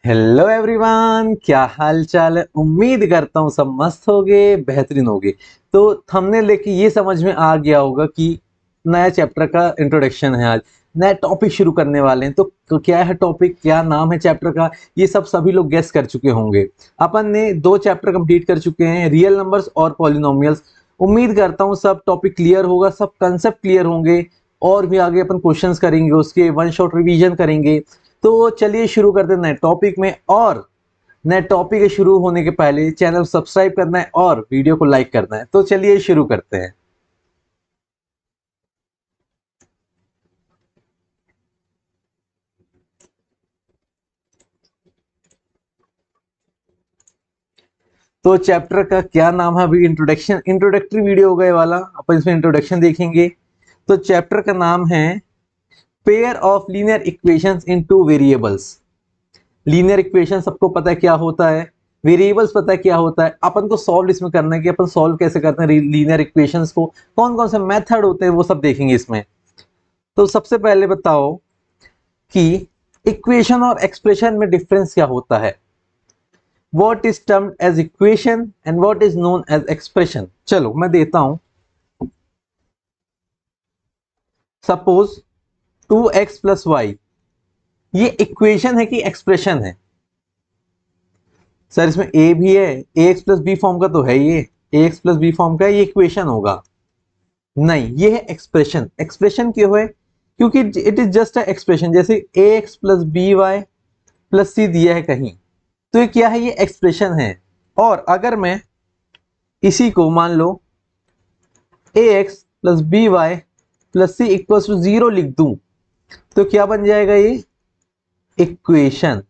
Hello everyone, क्या हाल चाल है। उम्मीद करता हूँ सब मस्त होगे, बेहतरीन होगे। तो थंबनेल लेके ये समझ में आ गया होगा कि नया चैप्टर का इंट्रोडक्शन है। आज नया टॉपिक शुरू करने वाले हैं। तो क्या है टॉपिक, क्या नाम है चैप्टर का, ये सब सभी लोग गेस कर चुके होंगे। अपन ने 2 चैप्टर कंप्लीट कर चुके हैं, रियल नंबर्स और पॉलिनोमियल्स। उम्मीद करता हूँ सब टॉपिक क्लियर होगा, सब कंसेप्ट क्लियर होंगे। और भी आगे अपन क्वेश्चंस करेंगे, उसके वन शॉट रिवीजन करेंगे। तो चलिए शुरू करते हैं नए टॉपिक में। और नए टॉपिक के शुरू होने के पहले चैनल सब्सक्राइब करना है और वीडियो को लाइक करना है। तो चलिए शुरू करते हैं। तो चैप्टर का क्या नाम है, अभी इंट्रोडक्टरी वीडियो होगा ये वाला, अपन इसमें इंट्रोडक्शन देखेंगे। तो चैप्टर का नाम है pair of linear equations in two variables. Linear equation सबको पता है क्या होता है, वेरिएबल्स पता है क्या होता है। अपन को सॉल्व इसमें करना है कि अपन सॉल्व कैसे करते हैं लीनियर इक्वेशंस को, कौन कौन से मेथड होते हैं वो सब देखेंगे इसमें। तो सबसे पहले बताओ कि इक्वेशन और एक्सप्रेशन में डिफरेंस क्या होता है। What is termed as equation and what is known as expression. चलो मैं देता हूं। सपोज 2x+y, ये इक्वेशन है कि एक्सप्रेशन है। सर इसमें ए भी है, ax+b फॉर्म का तो है, ये ax+b फॉर्म का, ये इक्वेशन होगा। नहीं, ये है एक्सप्रेशन। एक्सप्रेशन क्यों है? क्योंकि it is just a expression. जैसे ax+by+c दिया है कहीं, तो ये क्या है, ये एक्सप्रेशन है। और अगर मैं इसी को मान लो ax+by+c=0 लिख दूं, तो क्या बन जाएगा ये इक्वेशन।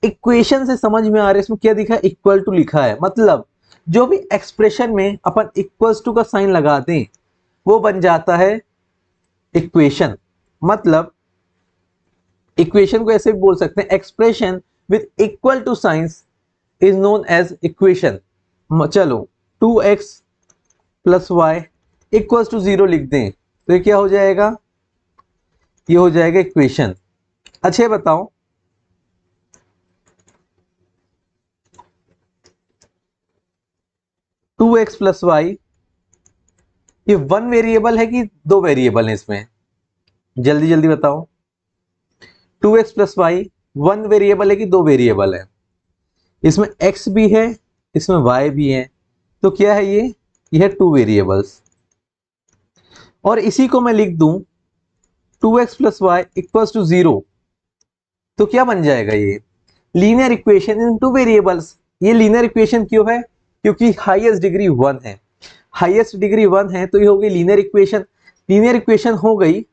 इक्वेशन से समझ में आ रहा है इसमें क्या दिखा है, इक्वल टू लिखा है। मतलब जो भी एक्सप्रेशन में अपन इक्वल्स टू का साइन लगा दें वो बन जाता है इक्वेशन। मतलब इक्वेशन को ऐसे भी बोल सकते हैं, expression with equal to science is known as equation. चलो 2x+y=0 लिख दें, तो ये क्या हो जाएगा, ये हो जाएगा इक्वेशन। अच्छा बताओ, 2x+y ये वन वेरिएबल है कि दो वेरिएबल है इसमें, जल्दी जल्दी बताओ। 2x+y वन वेरिएबल है कि दो वेरिएबल है? इसमें x भी है, इसमें y भी है, तो क्या है ये है टू वेरिएबल्स। और इसी को मैं लिख दूं 2x+y=0, तो क्या बन जाएगा ये linear equation in two variables. ये लीनियर इक्वेशन क्यों है? क्योंकि हाईएस्ट डिग्री 1 है। हाईएस्ट डिग्री 1 है तो ये हो गई लीनियर इक्वेशन। लीनियर इक्वेशन हो गई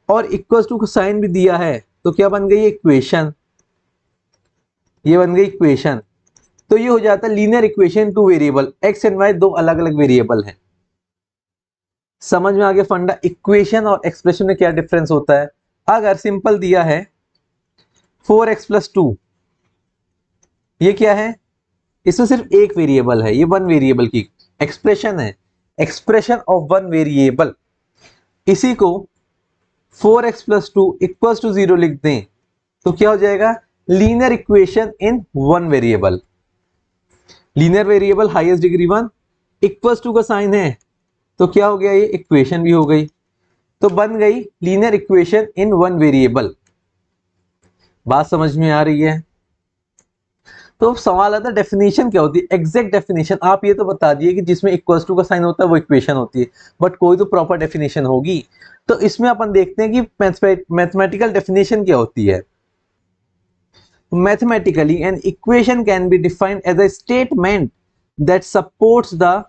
और इक्वल्स टू को साइन भी दिया है, तो क्या बन गई इक्वेशन, ये बन गई इक्वेशन। तो ये हो जाता है linear equation two variable, x and y दो अलग अलग वेरिएबल हैं। समझ में आ गया फंडा, इक्वेशन और एक्सप्रेशन में क्या डिफरेंस होता है। अगर सिंपल दिया है 4x+2, ये क्या है, इसमें सिर्फ एक वेरिएबल है, ये वन वेरिएबल की एक्सप्रेशन है, एक्सप्रेशन ऑफ वन वेरिएबल। इसी को 4x+2=0 लिख दें, तो क्या हो जाएगा linear equation in one variable. Linear variable highest degree 1, =2 का साइन है, तो क्या हो गया, ये इक्वेशन भी हो गई। तो बन गई linear equation in one variable. बात समझ में आ रही है? तो सवाल आता है डेफिनेशन क्या होती है, एग्जैक्ट डेफिनेशन। आप ये तो बता दिए कि जिसमें =2 का साइन होता है वो इक्वेशन होती है, बट कोई तो प्रॉपर डेफिनेशन होगी। तो इसमें अपन देखते हैं कि मैथमेटिकल डेफिनेशन क्या होती है। Mathematically an equation can be defined as a statement that supports the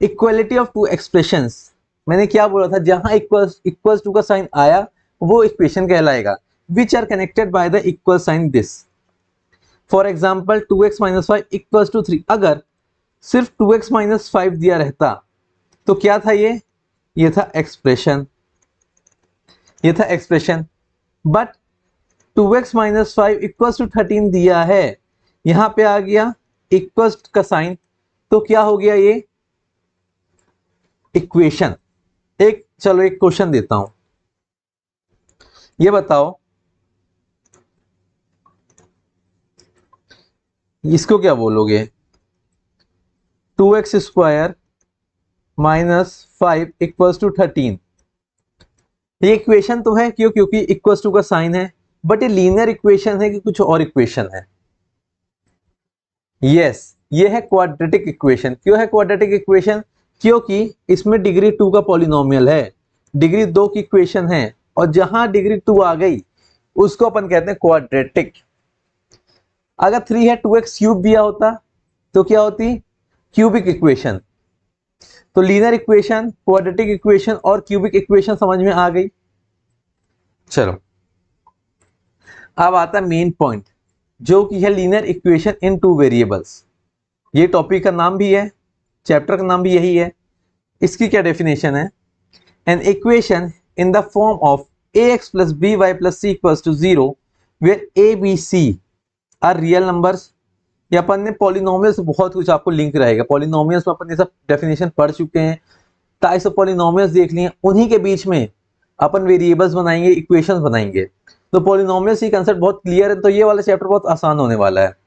equality of two expressions. मैंने क्या बोला था, जहां इक्वल्स टू का साइन आया वो इक्वेशन कहलाएगा, which are connected by the equal sign this. For example 2x-5=3। अगर सिर्फ 2x-5 दिया रहता तो क्या था, ये था एक्सप्रेशन, ये था एक्सप्रेशन। बट 2x-5=13 दिया है, यहां पे आ गया इक्वल्स का साइन, तो क्या हो गया ये इक्वेशन। चलो एक क्वेश्चन देता हूं, ये बताओ इसको क्या बोलोगे, 2x² माइनस 5 इक्वल्स टू 13। ये इक्वेशन तो है, क्यों, क्योंकि इक्वल्स टू का साइन है, बट ये लीनियर इक्वेशन है कि कुछ और इक्वेशन है? यस, ये है क्वाड्रेटिक इक्वेशन। क्यों है क्वाड्रेटिक इक्वेशन? क्योंकि इसमें डिग्री 2 का पॉलिनोमियल है, डिग्री 2 की इक्वेशन है, और जहां डिग्री 2 आ गई उसको अपन कहते हैं क्वाड्रेटिक। अगर 3 है 2x क्यूब दिया होता तो क्या होती, क्यूबिक इक्वेशन। तो लीनियर इक्वेशन, क्वाड्रेटिक इक्वेशन और क्यूबिक इक्वेशन समझ में आ गई। चलो अब आता है मेन पॉइंट, जो कि है linear equation in two variables. ये टॉपिक का नाम भी है, चैप्टर का नाम भी यही है। इसकी क्या डेफिनेशन है, an equation in the form of ax plus by plus c equals to 0 where a b c are real numbers. या अपन ने पॉलिनोमियल से बहुत कुछ आपको लिंक रहेगा, पॉलिनोमियल्स में अपन ये सब डेफिनेशन पढ़ चुके हैं, टाइप्स ऑफ पॉलिनोमियल्स देख लिए, उन्हीं के बीच में अपन वेरिएबल्स बनाएंगे, इक्वेशंस बनाएंगे। तो पॉलिनोमियल्स की कंसेप्ट बहुत क्लियर है, तो ये वाला चैप्टर बहुत आसान होने वाला है।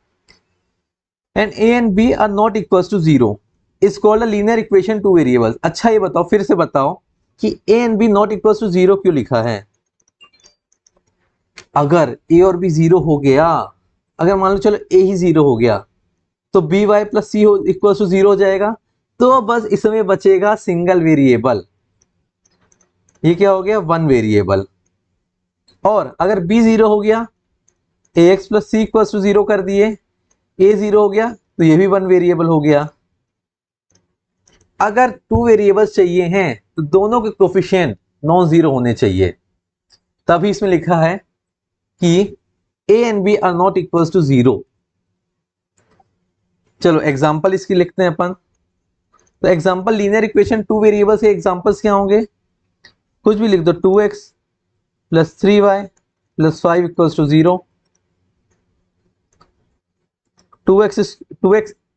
And a and b are not equals to 0 is called a linear equation two variables. अच्छा ये बताओ, फिर से बताओ कि a and b not equals to 0 क्यों लिखा है? अगर a और b 0 हो गया, अगर मान लो चलो a ही 0 हो गया, तो बी वाई प्लस सी हो इक्वल टू 0 हो जाएगा। तो बस इसमें बचेगा सिंगल वेरिएबल, ये क्या हो गया, वन वेरिएबल। और अगर b 0 हो गया, ax plus c equal to 0 कर दिए, a 0 हो गया तो ये भी वन वेरिएबल हो गया। अगर टू वेरिएबल्स चाहिए हैं तो दोनों के कोफिशिएंट नॉन जीरो होने चाहिए, तभी इसमें लिखा है कि a and b are not equal to 0। चलो एग्जांपल इसकी लिखते हैं अपन। तो example linear equation two variables के एग्जांपल्स क्या होंगे, कुछ भी लिख दो, 2x plus 3y plus 5 equals to 0,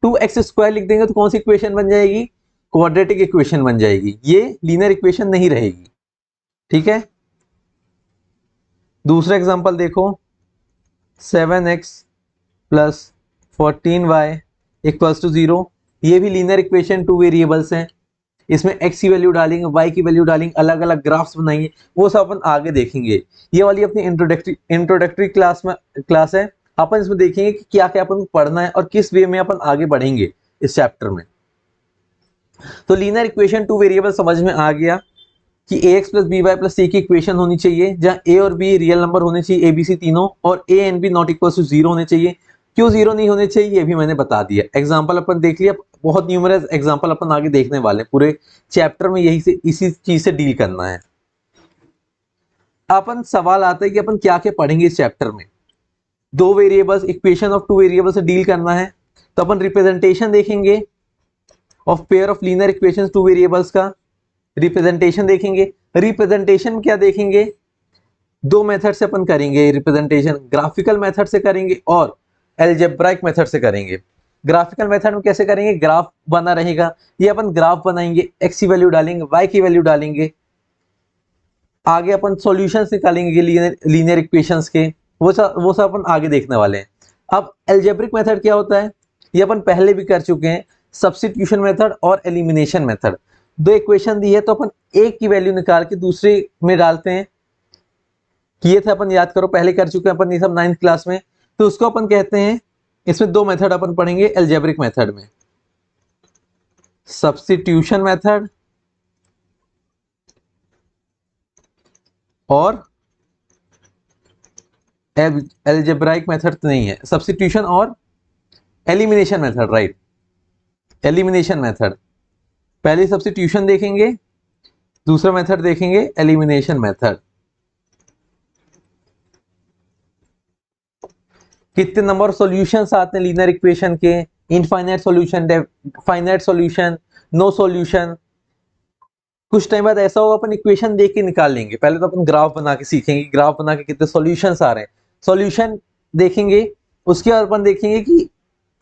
2x square लिख देंगे तो कौन सी इक्वेशन बन जाएगी, क्वाड्रेटिक इक्वेशन बन जाएगी, ये लीनियर इक्वेशन नहीं रहेगी। ठीक है, दूसरा एग्जांपल देखो, 7x plus 14y equals to 0, ये भी लीनियर इक्वेशन टू वेरिएबल्स हैं। इसमें x की वैल्यू डालेंगे, y की वैल्यू डालेंगे, अलग अलग ग्राफ्स बनाएंगे, वो सब अपन आगे देखेंगे। ये वाली अपनी इंट्रोडक्टरी क्लास है, अपन इसमें देखेंगे कि क्या क्या अपन पढ़ना है और किस वे में अपन आगे बढ़ेंगे इस चैप्टर में। तो लीनियर इक्वेशन टू वेरिएबल समझ में आ गया कि ax plus B Y plus C की इक्वेशन होनी चाहिए, जहां a और b रियल नंबर होने चाहिए, a b c तीनों, और a and b not equal to 0 होने चाहिए। क्यों 0 नहीं होने चाहिए ये भी मैंने बता दिया, एग्जांपल अपन देख लिया, बहुत न्यूमरस एग्जांपल अपन आगे देखने वाले, पूरे चैप्टर में यही से इसी चीज से डील करना है। अपन सवाल आता है कि अपन क्या क्या पढ़ेंगे इस चैप्टर में। दो variables, equation of two variable से डील करना है, तो अपन रिप्रेजेंटेशन देखेंगे of pair of linear equations two variables का रिप्रेजेंटेशन देखेंगे। रिप्रेजेंटेशन क्या देखेंगे, दो मेथड से अपन करेंगे रिप्रेजेंटेशन, ग्राफिकल मेथड से करेंगे और अलजेब्राइक मेथड से करेंगे। ग्राफिकल मेथड में कैसे करेंगे, ग्राफ बना रहेगा, ये अपन ग्राफ बनाएंगे, x की वैल्यू डालेंगे, y की वैल्यू डालेंगे, आगे अपन सॉल्यूशंस निकालेंगे लीनियर इक्वेशंस के, वो सब अपन आगे देखने वाले हैं। अब अलजेब्रिक मेथड क्या होता है, ये अपन पहले भी कर चुके हैं, सब्स्टिट्यूशन मेथड और एलिमिनेशन मेथड। दो इक्वेशन दी है तो अपन एक की वैल्यू निकाल के दूसरे में डालते हैं, किए थे अपन, याद करो पहले कर चुके हैं अपन ये सब 9th क्लास में। तो उसको अपन कहते हैं, इसमें दो मेथड अपन पढ़ेंगे अलजेब्रिक मेथड में, सब्स्टिट्यूशन मेथड और अलजेब्राइक मेथड नहीं है, सब्स्टिट्यूशन और elimination method, right, elimination method. पहले सब्स्टिट्यूशन देखेंगे, दूसरा मेथड देखेंगे एलिमिनेशन मेथड। कितने नंबर सॉल्यूशंस आते हैं लीनियर इक्वेशन के, infinite solution, finite solution, no solution. कुछ टाइम बाद ऐसा होगा अपन इक्वेशन देख के निकाल लेंगे, पहले तो अपन ग्राफ बना के सीखेंगे, ग्राफ बना के कितने सॉल्यूशंस आ रहे हैं, सॉल्यूशन देखेंगे, उसके बाद अपन देखेंगे कि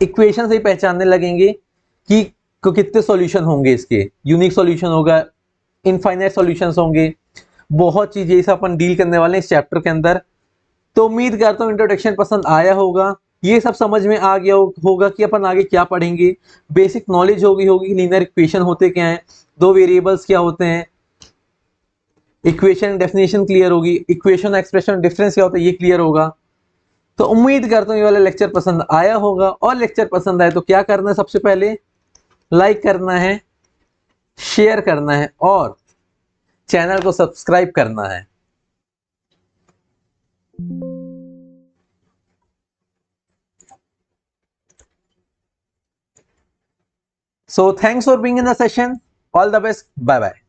इक्वेशन से ही पहचानने लगेंगे कि कितने सॉल्यूशन होंगे, इसके यूनिक सॉल्यूशन होगा, इनफाइनाइट सॉल्यूशंस होंगे, बहुत चीजें इसे अपन डील करने वाले हैं इस चैप्टर के अंदर। तो उम्मीद करता हूँ इंट्रोडक्शन पसंद आया होगा। ये सब समझ में आ गया होगा कि अपन आगे क्या पढ़ेंगे। बेसिक नॉलेज होगी लीनियर इक्वेशन होते क्या हैं, दो वेरिएबल्स क्या होते हैं, इक्वेशन डेफिनेशन क्लियर होगी, इक्वेशन एक्सप्रेशन डिफरेंस क्या होता है ये क्लियर होगा। तो उम्मीद करता हूँ ये वाला लेक्चर पसंद आया होगा, और लेक्चर पसंद आए तो क्या करना है, सबसे पहले लाइक करना है, शेयर करना है और चैनल को सब्सक्राइब करना है। So thanks for being in the session. All the best. Bye bye.